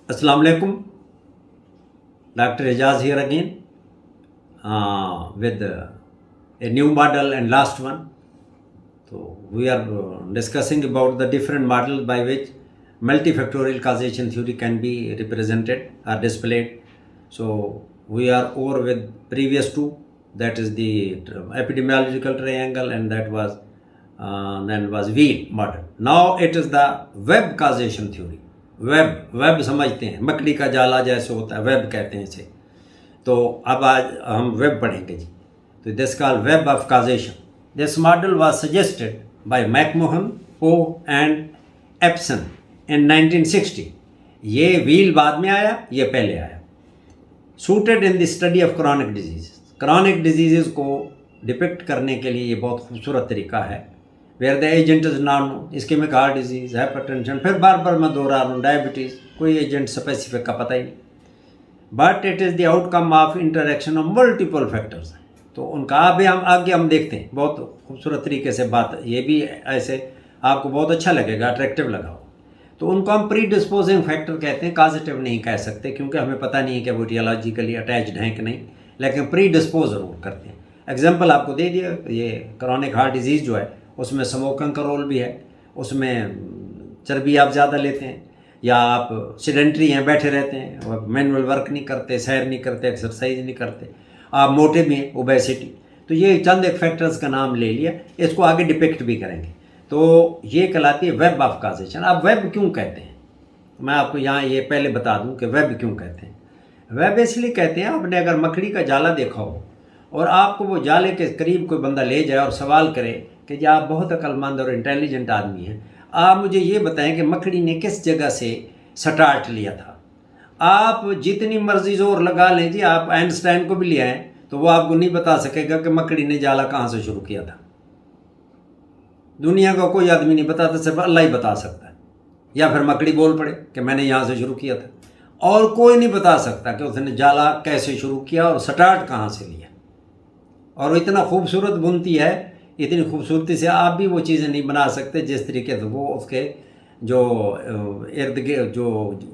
Assalamu alaikum. Dr. Ejaz here again with a new model and last one. So we are discussing about the different models by which multifactorial causation theory can be represented or displayed. So we are over with previous two, that is the epidemiological triangle, and that was then was wheel model. Now it is the web causation theory. Web समझते हैं, मकड़ी का जाला जैसे होता है, web कहते हैं इसे। तो अब आज हम वेब पढ़ेंगे जी। तो this call web of causation. This model was suggested by MacMahon, Pugh and Ipsen in 1960। ये व्हील बाद में आया, ये पहले आया। Suited in the study of chronic disease. Chronic disease को डिपिक्ट करने के लिए ये बहुत खूबसूरत तरीका है। Where the agent is non ischemic heart disease, hypertension, फिर बार बार मैं दोहरा रहा हूँ, डायबिटीज़, कोई एजेंट स्पेसिफिक का पता ही नहीं। But it is the outcome of interaction of multiple factors. तो उनका अभी हम आगे हम देखते हैं, बहुत खूबसूरत तरीके से बात, ये भी ऐसे आपको बहुत अच्छा लगेगा, अट्रैक्टिव लगा हो। तो उनको हम प्री डिस्पोजिंग फैक्टर कहते हैं, कॉजेटिव नहीं कह सकते क्योंकि हमें पता नहीं है कि वो टियोलॉजिकली अटैच्ड हैं कि नहीं, लेकिन प्री डिस्पोज ज़रूर करते हैं। एग्जाम्पल आपको दे दिया, ये क्रॉनिक हार्ट डिजीज़ जो है उसमें स्मोकिंग का रोल भी है, उसमें चर्बी आप ज़्यादा लेते हैं, या आप सेडेंट्री हैं, बैठे रहते हैं, मैनुअल वर्क नहीं करते, सैर नहीं करते, एक्सरसाइज नहीं करते, आप मोटे भी हैं, ओबेसिटी। तो ये चंद एक फैक्टर्स का नाम ले लिया, इसको आगे डिपिक्ट भी करेंगे। तो ये कहलाती है वेब ऑफ काजेशन। अब वेब क्यों कहते हैं, मैं आपको यहाँ ये पहले बता दूँ कि वेब क्यों कहते हैं। वेब इसलिए कहते हैं, आपने अगर मकड़ी का जाला देखा हो और आपको वो जाले के करीब कोई बंदा ले जाए और सवाल करे कि जी आप बहुत अक्लमंद और इंटेलिजेंट आदमी हैं, आप मुझे ये बताएं कि मकड़ी ने किस जगह से स्टार्ट लिया था। आप जितनी मर्जी जोर लगा लें जी, आप आइंस्टाइन को भी ले आएँ तो वो आपको नहीं बता सकेगा कि मकड़ी ने जाला कहाँ से शुरू किया था। दुनिया का कोई आदमी नहीं बताता, सिर्फ अल्लाह ही बता सकता है। या फिर मकड़ी बोल पड़े कि मैंने यहाँ से शुरू किया था, और कोई नहीं बता सकता कि उसने जाला कैसे शुरू किया और स्टार्ट कहाँ से लिया। और इतना खूबसूरत बुनती है, इतनी खूबसूरती से आप भी वो चीज़ें नहीं बना सकते जिस तरीके से वो उसके जो इर्द गिर्द जो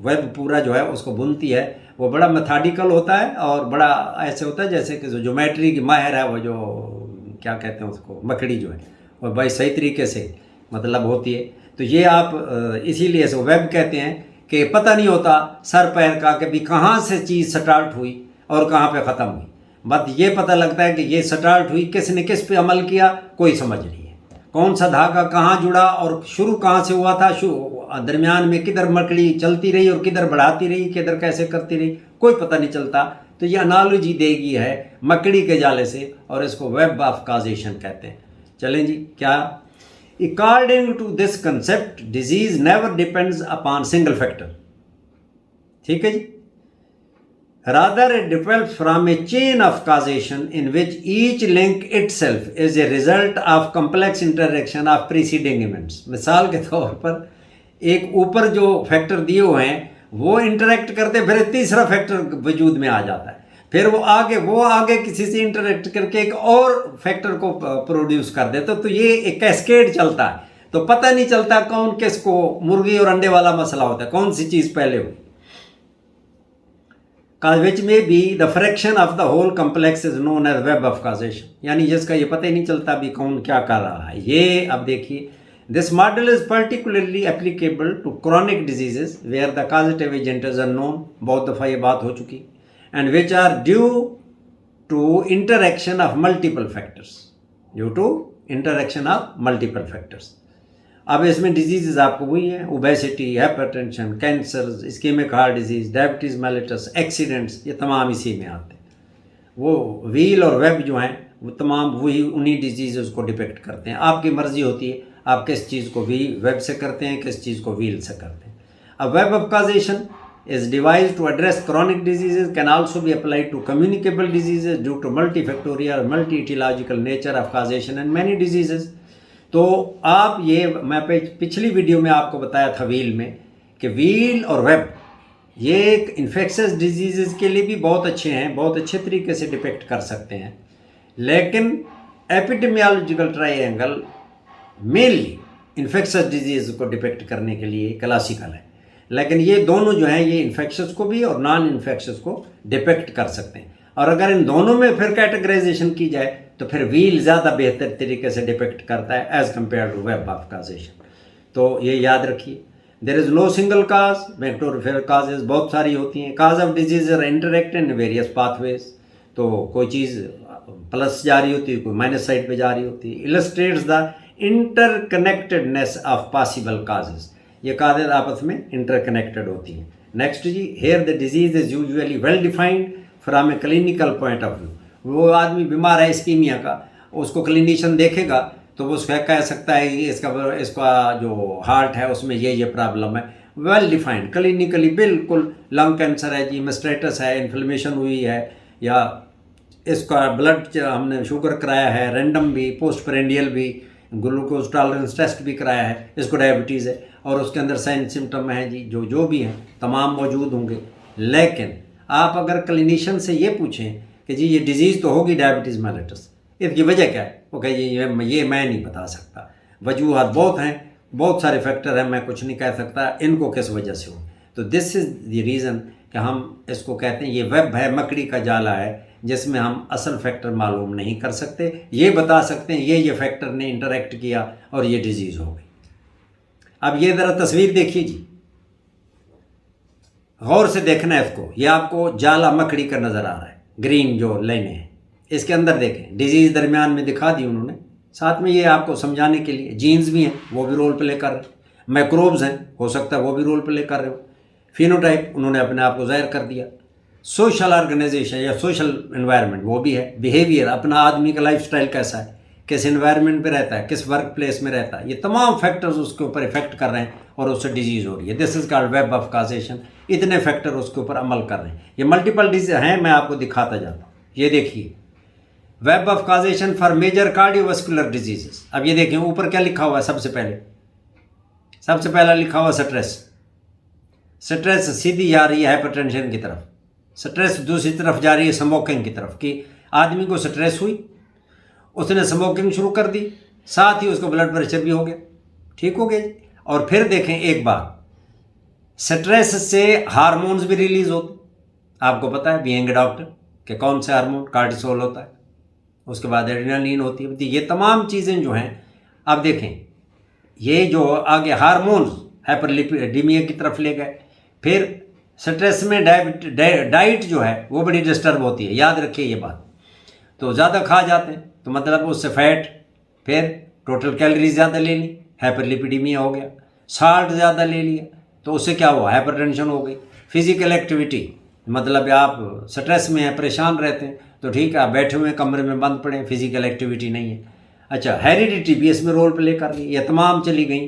वेब पूरा जो है उसको बुनती है, वो बड़ा मेथाडिकल होता है और बड़ा ऐसे होता है जैसे कि जो ज्योमेट्री की माहिर है, वो जो क्या कहते हैं उसको, मकड़ी जो है, और भाई सही तरीके से मतलब होती है। तो ये आप इसीलिए इसको वेब कहते हैं कि पता नहीं होता सर पैर का कि भी कहाँ से चीज़ स्टार्ट हुई और कहाँ पे ख़त्म हुई। बस ये पता लगता है कि ये स्टार्ट हुई, किसने किस पे अमल किया कोई समझ नहीं है, कौन सा धागा कहाँ जुड़ा और शुरू कहाँ से हुआ था, दरमियान में किधर मकड़ी चलती रही और किधर बढ़ाती रही, किधर कैसे करती रही, कोई पता नहीं चलता। तो ये अनालॉजी देगी है मकड़ी के जाले से, और इसको वेब ऑफ काजेशन कहते हैं। चलें जी, क्या according to this concept disease never depends upon single factor. ठीक है जी। Rather, it develops from a chain of causation in which each link itself is a result of complex interaction of preceding events. मिसाल के तौर पर एक ऊपर जो factor दिए हुए हैं वो इंटरेक्ट करते, फिर तीसरा फैक्टर वजूद में आ जाता है, फिर वो आगे किसी से इंटरेक्ट करके एक और फैक्टर को प्रोड्यूस कर देता। तो ये एक कैस्केड चलता है, तो पता नहीं चलता कौन किसको, मुर्गी और अंडे वाला मसला होता है, कौन सी चीज़ पहले हुई। which may be the fraction of the whole complex is known as web of causation, यानी जिसका ये पता ही नहीं चलता भी कौन क्या कर रहा है। ये अब देखिए, this model is particularly applicable to chronic diseases where the causative agent is unknown, बहुत दफ़ा ये बात हो चुकी, and which are due to interaction of multiple factors, अब इसमें डिजीज़ आपको वही हैं, obesity, hypertension, cancer, ischemic heart disease, diabetes mellitus, accidents, ये तमाम इसी में आते हैं। वो व्हील और वेब जो हैं वो तमाम वही उन्हीं डिजीज़ को डिपेक्ट करते हैं। आपकी मर्ज़ी होती है आप किस चीज़ को भी वेब से करते हैं, किस चीज़ को व्हील से करते हैं। अब web of causation is devised to address chronic diseases, can also be applied to communicable diseases due to multifactorial, multi-etiological nature of causation and many diseases। तो आप ये, मैं पिछली वीडियो में आपको बताया था व्हील में कि व्हील और वेब ये एक इन्फेक्शस डिजीज़ के लिए भी बहुत अच्छे हैं, बहुत अच्छे तरीके से डिपेक्ट कर सकते हैं, लेकिन epidemiological triangle mainly infectious disease को डिपेक्ट करने के लिए क्लासिकल है। लेकिन ये दोनों जो हैं ये इन्फेक्शस को भी और नॉन इन्फेक्शस को डिपेक्ट कर सकते हैं। और अगर इन दोनों में फिर कैटेगराइजेशन की जाए तो फिर व्हील ज़्यादा बेहतर तरीके से डिपेक्ट करता है as compare to web of causation. तो ये याद रखिए, there is no single cause, vectorial causes बहुत सारी होती हैं। Cause of disease are interact in various pathways, तो कोई चीज़ प्लस जा रही होती है, कोई माइनस साइड पे जा रही होती है। Illustrates the interconnectedness of possible causes, ये काजेज आपस में इंटरकनेक्टेड होती हैं। नेक्स्ट जी, here the disease is usually well defined from a clinical point of view. वो आदमी बीमार है इस्कीमिया का, उसको क्लिनिशियन देखेगा तो वो उसका कह सकता है कि इसका जो हार्ट है उसमें ये प्रॉब्लम है, वेल डिफाइंड क्लिनिकली, बिल्कुल लंग कैंसर है जी, मेस्टाइटिस है, इन्फ्लेमेशन हुई है, या इसका ब्लड हमने शुगर कराया है, रैंडम भी, पोस्ट पेरेंडियल भी, ग्लूकोज टॉलरेंस टेस्ट भी कराया है, इसको डायबिटीज़ है और उसके अंदर साइन सिम्टम हैं जी, जो भी हैं तमाम मौजूद होंगे। लेकिन आप अगर क्लिनिशियन से ये पूछें कि जी ये डिजीज़ तो होगी डायबिटीज़ मेलिटस, इसकी वजह क्या है, वो कहे ये मैं नहीं बता सकता, वजूहत बहुत हैं, बहुत सारे फैक्टर हैं, मैं कुछ नहीं कह सकता इनको किस वजह से हो। तो दिस इज़ द रीज़न कि हम इसको कहते हैं ये वेब है, मकड़ी का जाला है, जिसमें हम असल फैक्टर मालूम नहीं कर सकते, ये बता सकते हैं ये फैक्टर ने इंटरेक्ट किया और ये डिजीज़ हो गई। अब ये ज़रा तस्वीर देखिए जी, गौर से देखना है इसको, ये आपको जाला मकड़ी का नज़र आ रहा है, ग्रीन जो लाइनें हैं, इसके अंदर देखें डिजीज़ दरमियान में दिखा दी उन्होंने, साथ में ये आपको समझाने के लिए जीन्स भी हैं, वो भी रोल प्ले कर रहे हैं, माइक्रोब्स हैं, हो सकता है वो भी रोल प्ले कर रहे हो, फिनोटाइप उन्होंने अपने आप को ज़ाहिर कर दिया, सोशल ऑर्गेनाइजेशन या सोशल एनवायरनमेंट वो भी है, बिहेवियर अपना आदमी का लाइफस्टाइल कैसा है, किस एनवायरनमेंट पे रहता है, किस वर्क प्लेस में रहता है, ये तमाम फैक्टर्स उसके ऊपर इफेक्ट कर रहे हैं और उससे डिजीज़ हो रही है। This is called web of causation. इतने फैक्टर उसके ऊपर अमल कर रहे हैं, ये मल्टीपल डिजीज हैं, मैं आपको दिखाता जाता हूँ। ये देखिए web of causation for major cardiovascular diseases. अब ये देखें ऊपर क्या लिखा हुआ है, सबसे पहला लिखा हुआ स्ट्रेस। स्ट्रेस सीधी जा रही है हाइपरटेंशन की तरफ, स्ट्रेस दूसरी तरफ जा रही है स्मोकिंग की तरफ, कि आदमी को स्ट्रेस हुई, उसने स्मोकिंग शुरू कर दी, साथ ही उसको ब्लड प्रेशर भी हो गया, ठीक हो गया। और फिर देखें एक बात, स्ट्रेस से हार्मोन्स भी रिलीज होते, आपको पता है बीइंग डॉक्टर कि कौन से हार्मोन, कार्टिसोल होता है, उसके बाद एड्रेनालिन होती है, ये तमाम चीज़ें जो हैं। अब देखें ये जो आगे हार्मोन्स हाइपरलिपिडीमिया की तरफ ले गए, फिर स्ट्रेस में डाइट जो है वो बड़ी डिस्टर्ब होती है, याद रखिए ये बात। तो ज़्यादा खा जाते हैं तो मतलब उससे फैट, फिर टोटल कैलोरी ज़्यादा ले ली, हाइपरलिपिडीमिया हो गया। साल्ट ज़्यादा ले लिया तो उससे क्या हुआ, हाइपरटेंशन हो गई। फिजिकल एक्टिविटी, मतलब आप स्ट्रेस में हैं, परेशान रहते हैं, तो ठीक है आप बैठे हुए कमरे में बंद पड़े, फिजिकल एक्टिविटी नहीं है। अच्छा, हेरिडिटी भी इसमें रोल प्ले कर रही है, ये तमाम चली गई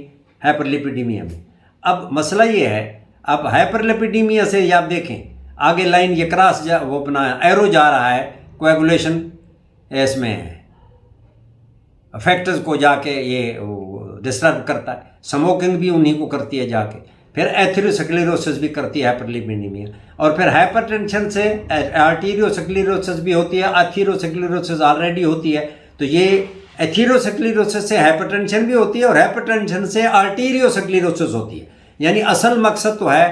हाइपरलिपिडीमिया में। अब मसला ये है, अब हाइपरलिपिडीमिया से आप देखें आगे लाइन ये क्रॉस वो अपना एरो जा रहा है, कोएगुलेशन इसमें फैक्टर्स को जाके ये डिस्टर्ब करता है, स्मोकिंग भी उन्हीं को करती है जाके, फिर एथेरोस्क्लेरोसिस भी करती है हाइपरलिपिडीमिया, और फिर हाइपरटेंशन से आर्टेरियोस्क्लेरोसिस भी होती है, एथेरोस्क्लेरोसिस ऑलरेडी होती है, तो ये एथेरोस्क्लेरोसिस से हाइपरटेंशन भी होती है और हाइपरटेंशन से आर्टेरियोस्क्लेरोसिस होती है। यानी असल मकसद तो है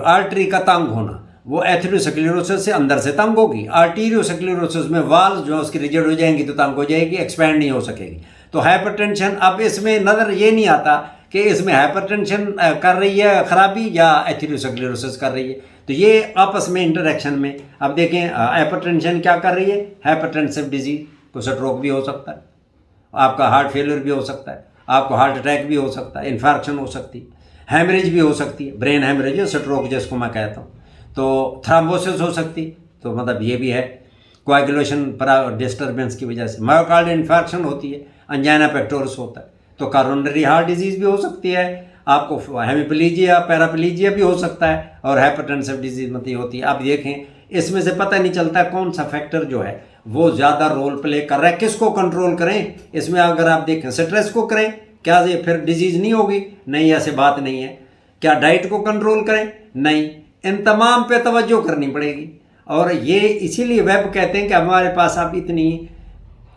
आर्टरी का तंग होना, वो एथेरोस्क्लेरोसिस से अंदर से तंग होगी, आर्टेरियोस्क्लेरोसिस में वाल्व जो है उसकी रिजिड हो जाएंगी तो तंग हो जाएगी, एक्सपैंड नहीं हो सकेगी। तो हाइपरटेंशन, अब इसमें नज़र ये नहीं आता कि इसमें हाइपरटेंशन कर रही है खराबी या एथेरोस्क्लेरोसिस कर रही है, तो ये आपस में इंटरेक्शन में। अब देखें हाइपरटेंशन क्या कर रही है, हाइपरटेंसिव डिजीज को स्ट्रोक भी हो सकता है, आपका हार्ट फेलियर भी हो सकता है, आपको हार्ट अटैक भी हो सकता है, इन्फेक्शन हो सकती है, हेमरेज भी हो सकती है, ब्रेन हेमरेज या स्ट्रोक जिसको मैं कहता हूँ, तो थ्रोम्बोसिस हो सकती, तो मतलब ये भी है कोएगुलेशन पर डिस्टर्बेंस की वजह से। मायोकार्डियल इन्फेक्शन होती है, अंजाइना पेक्टोरिस होता है, तो कोरोनरी हार्ट डिजीज़ भी हो सकती है, आपको हेमिप्लीजिया पैराप्लीजिया भी हो सकता है, और हाइपरटेंसिव डिजीज मतलब होती है। आप देखें इसमें से पता नहीं चलता कौन सा फैक्टर जो है वो ज़्यादा रोल प्ले कर रहा है, किसको कंट्रोल करें। इसमें अगर आप देखें स्ट्रेस को करें, क्या ये फिर डिजीज़ नहीं होगी, नहीं, ऐसे बात नहीं है। क्या डाइट को कंट्रोल करें, नहीं, इन तमाम पे तवज्जो करनी पड़ेगी। और ये इसीलिए वेब कहते हैं कि हमारे पास अब इतनी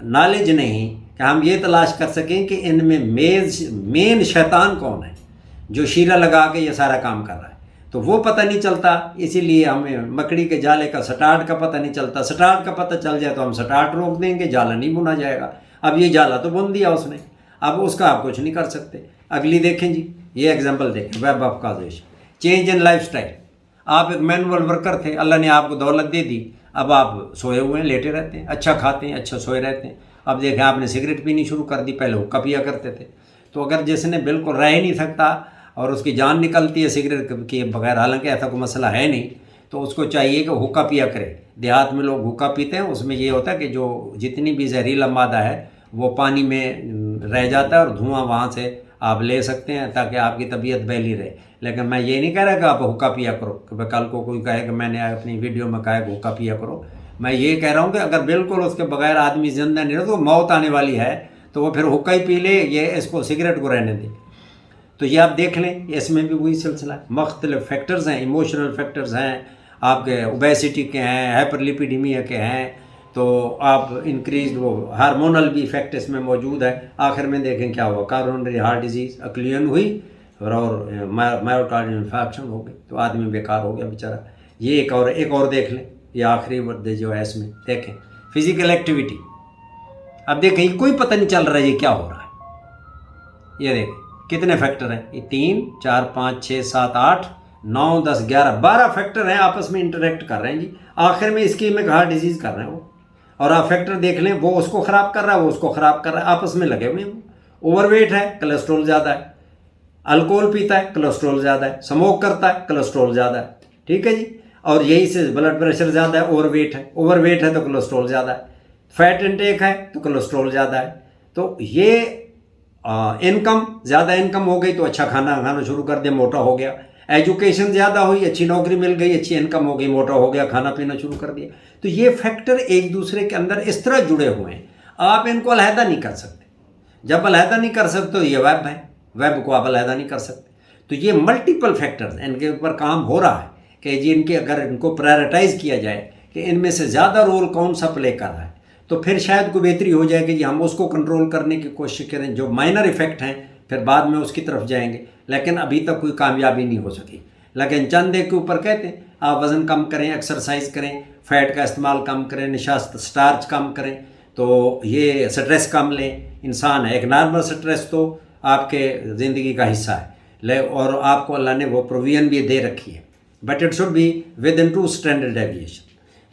नॉलेज नहीं कि हम ये तलाश कर सकें कि इनमें मेन शैतान कौन है, जो शीरा लगा के ये सारा काम कर रहा है, तो वो पता नहीं चलता। इसीलिए हमें मकड़ी के जाले का स्टार्ट का पता नहीं चलता। स्टार्ट का पता चल जाए तो हम स्टार्ट रोक देंगे, जाला नहीं बुना जाएगा। अब ये जाला तो बुन दिया उसने, अब उसका आप कुछ नहीं कर सकते। अगली देखें जी, ये एग्जांपल देखें, web of causation, change in lifestyle. आप एक मैनुअल वर्कर थे, अल्लाह ने आपको दौलत दे दी, अब आप सोए हुए हैं, लेटे रहते हैं, अच्छा खाते हैं, अच्छा सोए रहते हैं। अब देखें आपने सिगरेट पीनी शुरू कर दी, पहले हुक्का पिया करते थे। तो अगर जिसने बिल्कुल रह ही नहीं सकता और उसकी जान निकलती है सिगरेट के बगैर, हालांकि ऐसा कोई मसला है नहीं, तो उसको चाहिए कि हुक्का पिया करे। देहात में लोग हुक्का पीते हैं, उसमें ये होता है कि जो जितनी भी जहरीला मादा है वो पानी में रह जाता है और धुआं वहाँ से आप ले सकते हैं ताकि आपकी तबीयत बैली रहे। लेकिन मैं ये नहीं कह रहा कि आप हुक्का पिया करो, कि कल को कोई कहे कि मैंने अपनी वीडियो में कहा कि हुक्का पिया करो। मैं ये कह रहा हूँ कि अगर बिल्कुल उसके बगैर आदमी जिंदा नहीं रहे तो मौत आने वाली है, तो वो फिर हुक्का ही पी ले, ये इसको सिगरेट को रहने दे। तो ये आप देख लें, इसमें भी वही सिलसिला है। मुख्तलिफ फैक्टर्स हैं, इमोशनल फैक्टर्स हैं, आपके ओबेसिटी के हैं, हाइपरलिपिडीमिया के हैं, तो आप इंक्रीज वो हार्मोनल भी इफेक्ट इसमें मौजूद है। आखिर में देखें क्या हुआ, कोरोनरी हार्ट डिजीज़ अक्लियन हुई और मायोकार्डियल इन्फेक्शन हो गई, तो आदमी बेकार हो गया बेचारा। ये एक और देख लें, ये आखिरी वर्ड जो है इसमें देखें, फिजिकल एक्टिविटी। अब देखें कोई पता नहीं चल रहा है ये क्या हो रहा है। ये देखें कितने फैक्टर हैं, ये 3 4 5 6 7 8 9 10 11 12 फैक्टर हैं, आपस में इंटरेक्ट कर रहे हैं जी। आखिर में इस्कीमिक हार्ट डिजीज़ कर रहे हैं वो। और आप फैक्टर देख लें, वो उसको ख़राब कर रहा है, वो उसको ख़राब कर रहा है, आपस में लगे हुए हैं। ओवरवेट है, कोलेस्ट्रॉल ज़्यादा है, अल्कोहल पीता है, कोलेस्ट्रॉल ज़्यादा है, स्मोक करता है, कोलेस्ट्रॉल ज़्यादा है, ठीक है जी। और यही से ब्लड प्रेशर ज़्यादा है, ओवरवेट है तो कोलेस्ट्रॉल ज़्यादा है, फैट इंटेक है तो कोलेस्ट्रॉल ज़्यादा है। तो ये इनकम, ज़्यादा इनकम हो गई तो अच्छा खाना खाना शुरू कर दिया, मोटा हो गया। एजुकेशन ज़्यादा हुई, अच्छी नौकरी मिल गई, अच्छी इनकम हो गई, मोटा हो गया, खाना पीना शुरू कर दिया। तो ये फैक्टर एक दूसरे के अंदर इस तरह जुड़े हुए हैं, आप इनको अलहदा नहीं कर सकते। जब अलहदा नहीं कर सकते तो ये वेब है, वेब को आप अलहदा नहीं कर सकते। तो ये मल्टीपल फैक्टर्स, इनके ऊपर काम हो रहा है कि जी इनके अगर इनको प्रायोरिटाइज़ किया जाए कि इनमें से ज़्यादा रोल कौन सा प्ले कर रहा है, तो फिर शायद कोई बेहतरी हो जाएगी जी। हम उसको कंट्रोल करने की कोशिश करें, जो माइनर इफेक्ट हैं फिर बाद में उसकी तरफ जाएंगे, लेकिन अभी तक कोई कामयाबी नहीं हो सकी। लेकिन चंद एक के ऊपर कहते हैं आप वज़न कम करें, एक्सरसाइज करें, फैट का इस्तेमाल कम करें, निशास्त स्टार्च कम करें, तो ये स्ट्रेस कम लें। इंसान है, एक नॉर्मल स्ट्रेस तो आपके ज़िंदगी का हिस्सा है, और आपको अल्लाह ने वो प्रोविजन भी दे रखी है, but it should be with in 2 standard deviation.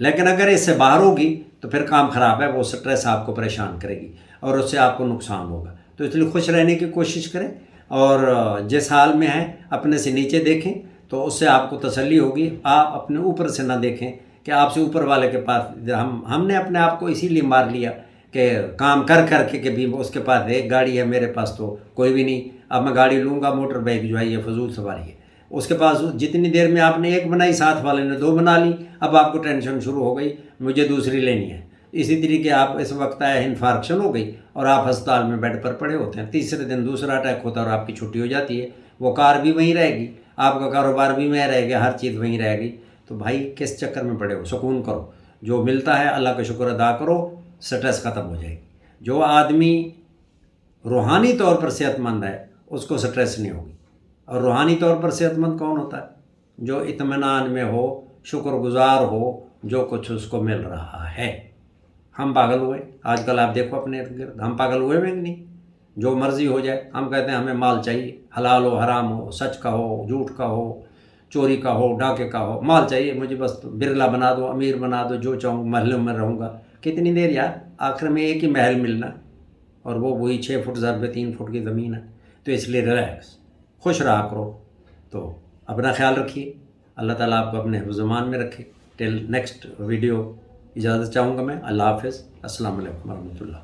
लेकिन अगर इससे बाहर होगी तो फिर काम ख़राब है, वो स्ट्रेस आपको परेशान करेगी और उससे आपको नुकसान होगा। तो इसलिए खुश रहने की कोशिश करें, और जिस हाल में हैं अपने से नीचे देखें तो उससे आपको तसल्ली होगी। आप अपने ऊपर से ना देखें कि आपसे ऊपर वाले के पास, हमने अपने आप को इसीलिए मार लिया कि काम कर कर के भी उसके पास एक गाड़ी है, मेरे पास तो कोई भी नहीं, अब मैं गाड़ी लूँगा, मोटर बाइक जो है ये फजूल सवारी है। उसके पास जितनी देर में आपने एक बनाई, साथ वाले ने 2 बना ली, अब आपको टेंशन शुरू हो गई, मुझे दूसरी लेनी है। इसी तरीके आप इस वक्त आया इन्फार्क्शन हो गई और आप अस्पताल में बेड पर पड़े होते हैं, तीसरे दिन दूसरा अटैक होता है और आपकी छुट्टी हो जाती है। वो कार भी वहीं रहेगी, आपका कारोबार भी वहीं रहेगा, हर चीज़ वहीं रहेगी। तो भाई किस चक्कर में पड़े हो, सुकून करो, जो मिलता है अल्लाह का शुक्र अदा करो, स्ट्रेस ख़त्म हो जाएगी। जो आदमी रूहानी तौर पर सेहतमंद है उसको स्ट्रेस नहीं होगी। और रूहानी तौर पर सेहतमंद कौन होता है? जो इत्मीनान में हो, शुक्रगुजार हो, जो कुछ उसको मिल रहा है। हम पागल हुए आजकल, आप देखो अपने इर्द गिर्द, हम पागल हुए हैं कि नहीं? जो मर्ज़ी हो जाए, हम कहते हैं हमें माल चाहिए, हलाल हो हराम हो, सच का हो झूठ का हो, चोरी का हो डाके का हो, माल चाहिए मुझे, बस बिरला बना दो, अमीर बना दो, जो चाहूँ महलों में रहूँगा। कितनी देर यार, आखिर में एक ही महल मिलना और वो वही 6 फुट ज़रबे 3 फुट की ज़मीन है। तो इसलिए रिलैक्स, खुश रहा करो। तो अपना ख्याल रखिए, अल्लाह ताला आपको अपने हिफ्ज़-ए-मान में रखे। टिल नेक्स्ट वीडियो इजाज़त चाहूँगा मैं। अल्लाह हाफ़िज़, अस्सलाम वालेकुम वरहमतुल्लाह।